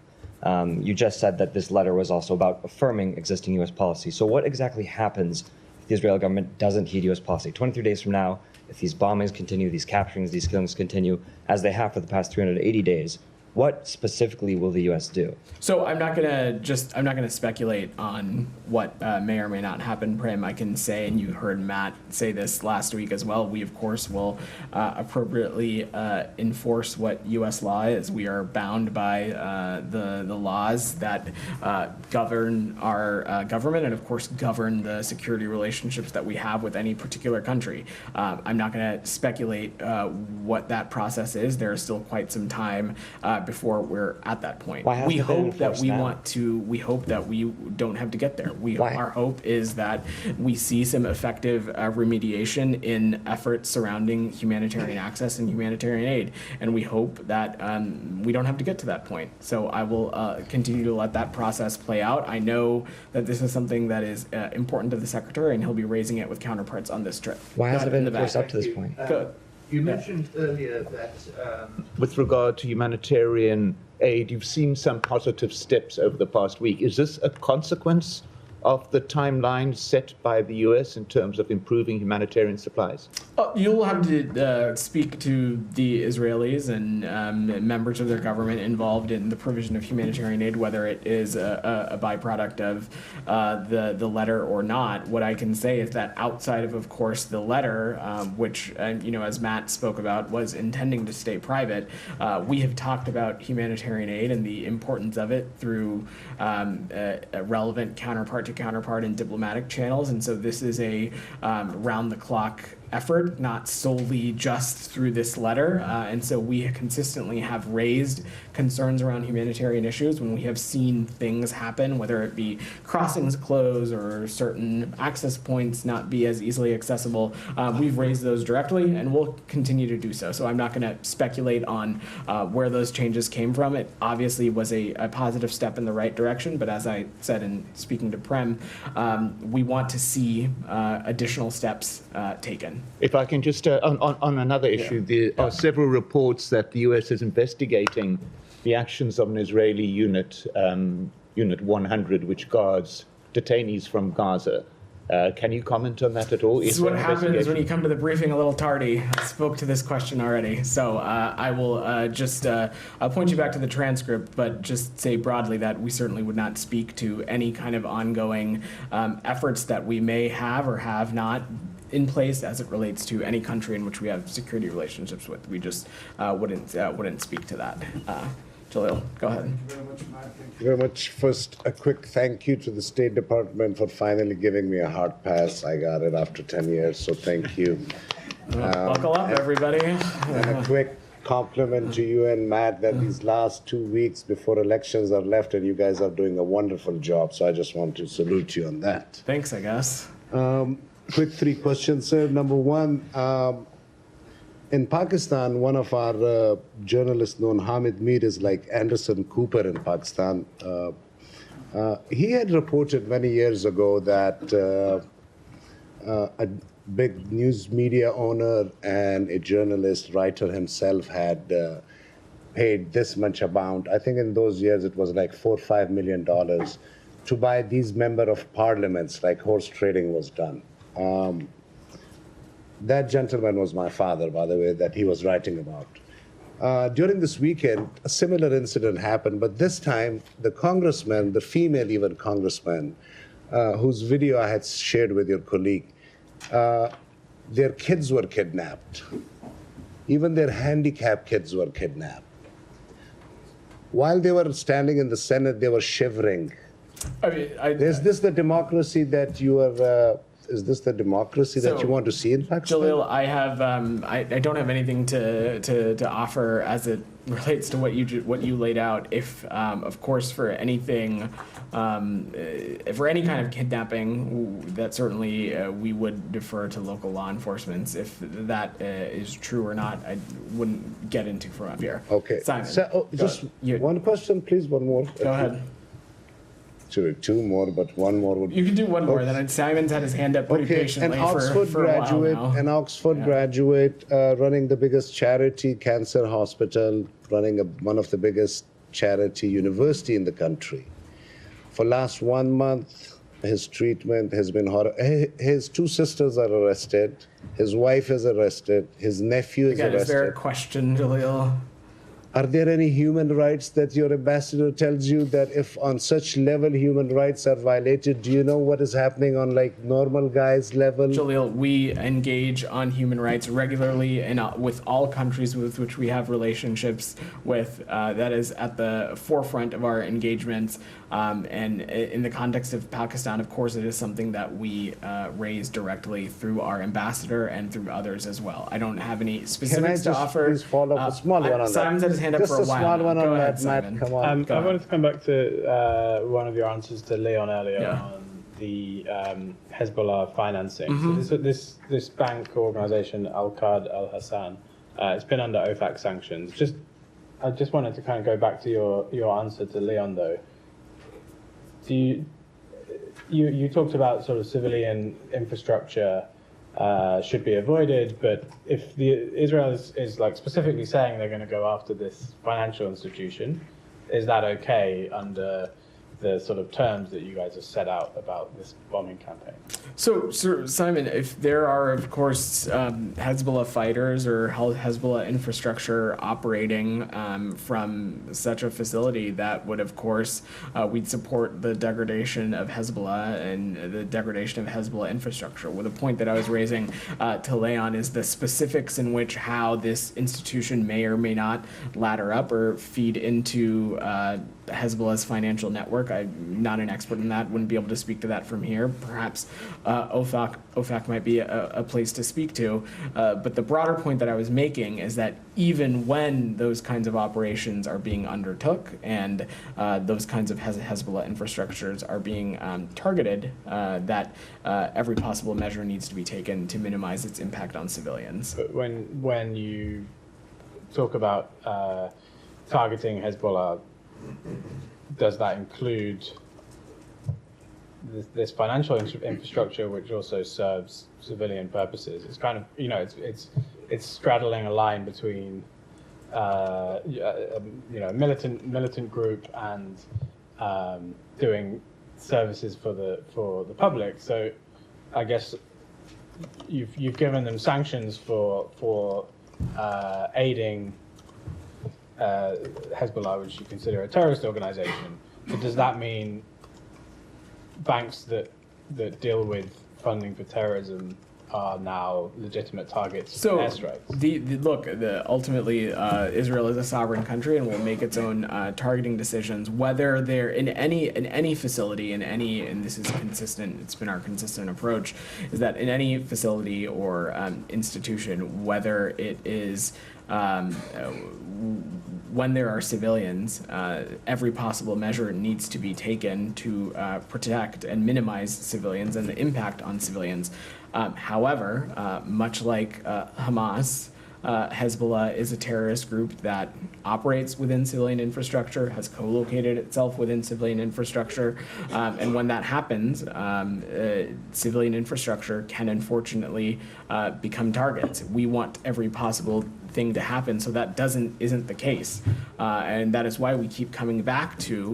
You just said that this letter was also about affirming existing U.S. policy. So what exactly happens if the Israeli government doesn't heed U.S. policy? 23 days from now, if these bombings continue, these capturings, these killings continue, as they have for the past 380 days, what specifically will the U.S. do? So I'm not gonna speculate on what may or may not happen, Prem. I can say, and you heard Matt say this last week as well, we of course will appropriately enforce what U.S. law is. We are bound by the laws that govern our government and of course govern the security relationships that we have with any particular country. I'm not gonna speculate what that process is. There is still quite some time before we're at that point. We hope that we don't have to get there. Our hope is that we see some effective remediation in efforts surrounding humanitarian access and humanitarian aid, and we hope that we don't have to get to that point. So I will continue to let that process play out. I know that this is something that is important to the Secretary, and he'll be raising it with counterparts on this trip. Why hasn't it been enforced up to this point? You mentioned earlier that with regard to humanitarian aid, you've seen some positive steps over the past week. Is this a consequence of the timeline set by the U.S. in terms of improving humanitarian supplies? You'll have to speak to the Israelis and members of their government involved in the provision of humanitarian aid, whether it is a byproduct of the letter or not. What I can say is that outside of course, the letter, which, as Matt spoke about, was intending to stay private, we have talked about humanitarian aid and the importance of it through a relevant counterpart and diplomatic channels, and so this is a round-the-clock effort, not solely just through this letter. And so we consistently have raised concerns around humanitarian issues when we have seen things happen, whether it be crossings close or certain access points not be as easily accessible. We've raised those directly, and we'll continue to do so. So I'm not going to speculate on where those changes came from. It obviously was a positive step in the right direction, but as I said in speaking to Prem, we want to see additional steps taken. If I can just, on another issue, there are several reports that the U.S. is investigating the actions of an Israeli unit, Unit 100, which guards detainees from Gaza. Can you comment on that at all? This is what happens when you come to the briefing a little tardy. I spoke to this question already, so I will I'll point you back to the transcript, but just say broadly that we certainly would not speak to any kind of ongoing efforts that we may have or have not in place as it relates to any country in which we have security relationships with. We just wouldn't speak to that. Jalil, go ahead. Thank you very much, Matt. Thank you very much. First, a quick thank you to the State Department for finally giving me a hard pass. I got it after 10 years, so thank you. Buckle up, everybody. And a quick compliment to you and Matt that these last 2 weeks before elections are left, and you guys are doing a wonderful job. So I just want to salute you on that. Thanks, I guess. Quick 3 questions, sir. Number one, in Pakistan, one of our journalists known, Hamid Mir, is like Anderson Cooper in Pakistan. He had reported many years ago that a big news media owner and a journalist, writer himself had paid this much amount. I think in those years it was like $4 or $5 million to buy these member of parliaments, like horse trading was done. That gentleman was my father, by the way, that he was writing about. During this weekend, a similar incident happened, but this time the congressman, the female even congressman, whose video I had shared with your colleague, their kids were kidnapped. Even their handicapped kids were kidnapped. While they were standing in the Senate, they were shivering. I mean, is this the democracy that you are? Is this the democracy that you want to see in Pakistan? Jalil, I have I don't have anything to offer as it relates to what you laid out. If of course for anything, for any kind of kidnapping, that certainly we would defer to local law enforcement. If that is true or not, I wouldn't get into from here. Okay. Simon, So, just one question, please. One more. Go ahead. Actually, two more, but one more would. You can do one more. Then Simon's had his hand up pretty patiently an Oxford for a while now. An Oxford graduate running the biggest charity cancer hospital, running one of the biggest charity university in the country. For last 1 month, his treatment has been horrible. His two sisters are arrested. His wife is arrested. His nephew is arrested. Is there a question, Jalil? Are there any human rights that your ambassador tells you that if on such level human rights are violated, do you know what is happening on like normal guys level? Jalil, we engage on human rights regularly and with all countries with which we have relationships with. That is at the forefront of our engagements. And in the context of Pakistan, of course, it is something that we raise directly through our ambassador and through others as well. I don't have any specifics to offer. Please follow up a small one on Simon's that. had his hand up Just for a while. Small one Go on ahead, that, Simon. Matt. Come on. I wanted to come back to one of your answers to Leon earlier on the Hezbollah financing. Mm-hmm. So this bank organization, Al-Qad Al-Hassan, it's been under OFAC sanctions. I just wanted to kind of go back to your answer to Leon though. You talked about sort of civilian infrastructure should be avoided, but if Israel is like specifically saying they're going to go after this financial institution, is that okay under the sort of terms that you guys have set out about this bombing campaign? So Simon, if there are, of course, Hezbollah fighters or Hezbollah infrastructure operating from such a facility, that would, of course, we'd support the degradation of Hezbollah and the degradation of Hezbollah infrastructure. Well, the point that I was raising to Leon is the specifics in which how this institution may or may not ladder up or feed into Hezbollah's financial network. I'm not an expert in that, wouldn't be able to speak to that from here. Perhaps OFAC might be a place to speak to. But the broader point that I was making is that even when those kinds of operations are being undertook and those kinds of Hezbollah infrastructures are being targeted, that every possible measure needs to be taken to minimize its impact on civilians. But when you talk about targeting Hezbollah, does that include this financial infrastructure, which also serves civilian purposes? It's kind of, it's straddling a line between a militant group and doing services for the public. So I guess you've given them sanctions for aiding Hezbollah, which you consider a terrorist organization. But does that mean banks that deal with funding for terrorism are now legitimate targets for airstrikes? Ultimately, Israel is a sovereign country and will make its own targeting decisions. Whether they're in any facility, and this is consistent. It's been our consistent approach, is that in any facility or institution, whether it is when there are civilians, every possible measure needs to be taken to protect and minimize civilians and the impact on civilians. However, much like Hamas, Hezbollah is a terrorist group that operates within civilian infrastructure, has co-located itself within civilian infrastructure, and when that happens, civilian infrastructure can unfortunately become targets. We want every possible thing to happen so that isn't the case, and that is why we keep coming back to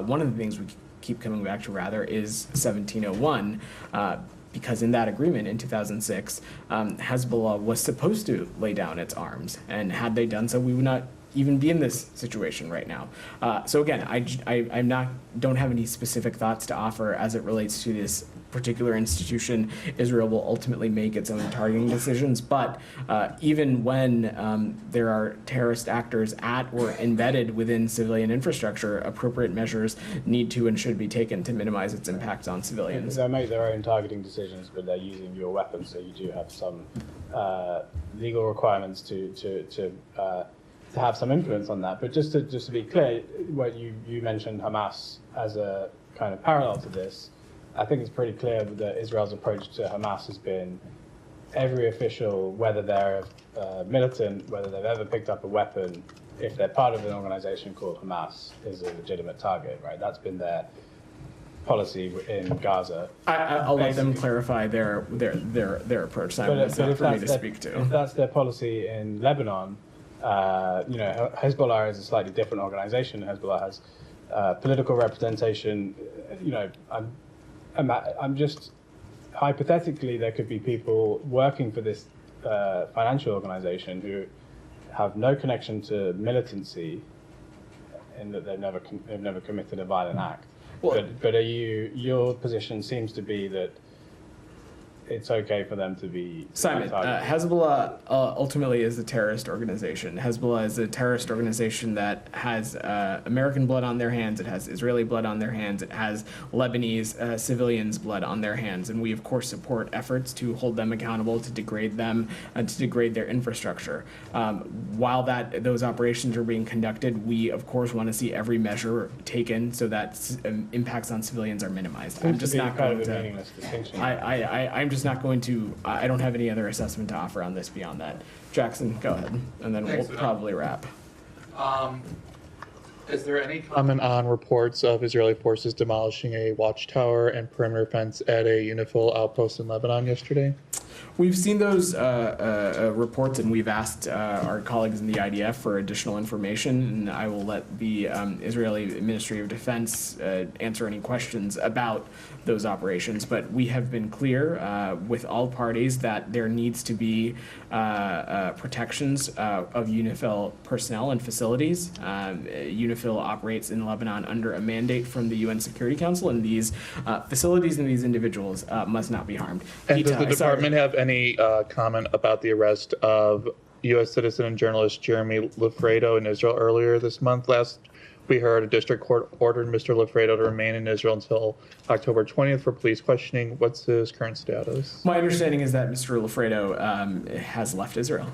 one of the things we keep coming back to rather is 1701. because in that agreement in 2006, Hezbollah was supposed to lay down its arms, and had they done so, we would not even be in this situation right now. So again, don't have any specific thoughts to offer as it relates to this particular institution. Israel will ultimately make its own targeting decisions, but even when there are terrorist actors at or embedded within civilian infrastructure, appropriate measures need to and should be taken to minimize its impact on civilians. They make their own targeting decisions, but they're using your weapons, so you do have some legal requirements to have some influence on that. But just to be clear, what you mentioned Hamas as a kind of parallel to this, I think it's pretty clear that Israel's approach to Hamas has been every official, whether they're militant, whether they've ever picked up a weapon, if they're part of an organization called Hamas, is a legitimate target, right? That's been their policy in Gaza. I'll let them clarify their approach. Simon, it's not for me to speak to. If that's their policy in Lebanon, Hezbollah is a slightly different organization. Hezbollah has political representation. I'm just hypothetically, there could be people working for this financial organization who have no connection to militancy, in that they've never committed a violent act. Well, but your position seems to be that it's okay for them to be... Simon, Hezbollah ultimately is a terrorist organization. Hezbollah is a terrorist organization that has American blood on their hands, it has Israeli blood on their hands, it has Lebanese civilians' blood on their hands, and we of course support efforts to hold them accountable, to degrade them, and to degrade their infrastructure. While those operations are being conducted, we of course want to see every measure taken so that impacts on civilians are minimized. I'm just not going to... I'm just not going to, I don't have any other assessment to offer on this beyond that. Jackson, go ahead, and then we'll probably wrap. Is there any comment on reports of Israeli forces demolishing a watchtower and perimeter fence at a UNIFIL outpost in Lebanon yesterday? We've seen those reports, and we've asked our colleagues in the IDF for additional information, and I will let the Israeli Ministry of Defense answer any questions about those operations. But we have been clear with all parties that there needs to be protections of UNIFIL personnel and facilities. UNIFIL operates in Lebanon under a mandate from the UN Security Council, and these facilities and these individuals must not be harmed. And does the department have any comment about the arrest of U.S. citizen and journalist Jeremy Lafredo in Israel earlier this month? Last we heard a district court ordered Mr. Lafredo to remain in Israel until October 20th for police questioning. What's his current status? My understanding is that Mr. Lafredo has left Israel.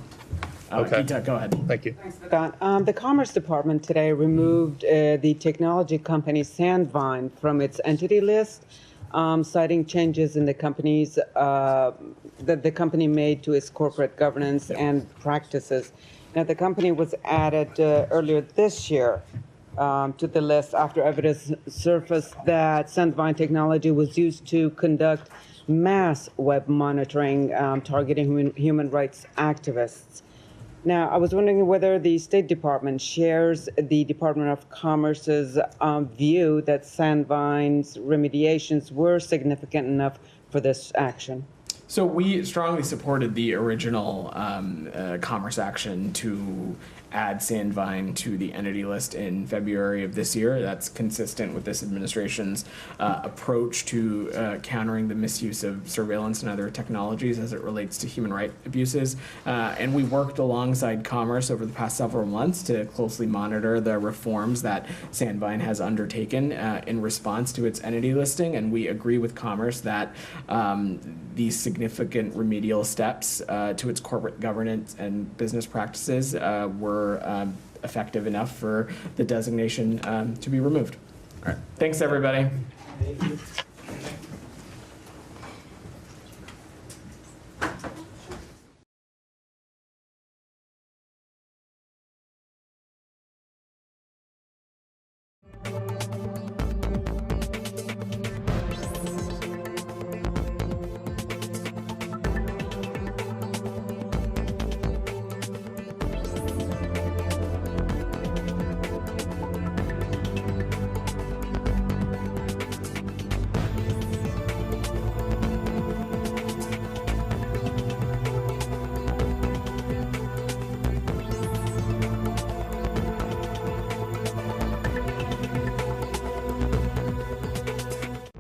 Okay. Gita, go ahead. Thank you. Thanks, Vedant. The Commerce Department today removed the technology company Sandvine from its entity list, citing changes in the company's that the company made to its corporate governance and practices. Now, the company was added earlier this year to the list after evidence surfaced that Sandvine technology was used to conduct mass web monitoring targeting human rights activists. Now, I was wondering whether the State Department shares the Department of Commerce's view that Sandvine's remediations were significant enough for this action. So we strongly supported the original commerce action to add Sandvine to the entity list in February of this year. That's consistent with this administration's approach to countering the misuse of surveillance and other technologies as it relates to human rights abuses. And we worked alongside Commerce over the past several months to closely monitor the reforms that Sandvine has undertaken in response to its entity listing. And we agree with Commerce that these significant remedial steps to its corporate governance and business practices were effective enough for the designation to be removed. All right. Thanks, everybody. Thank you.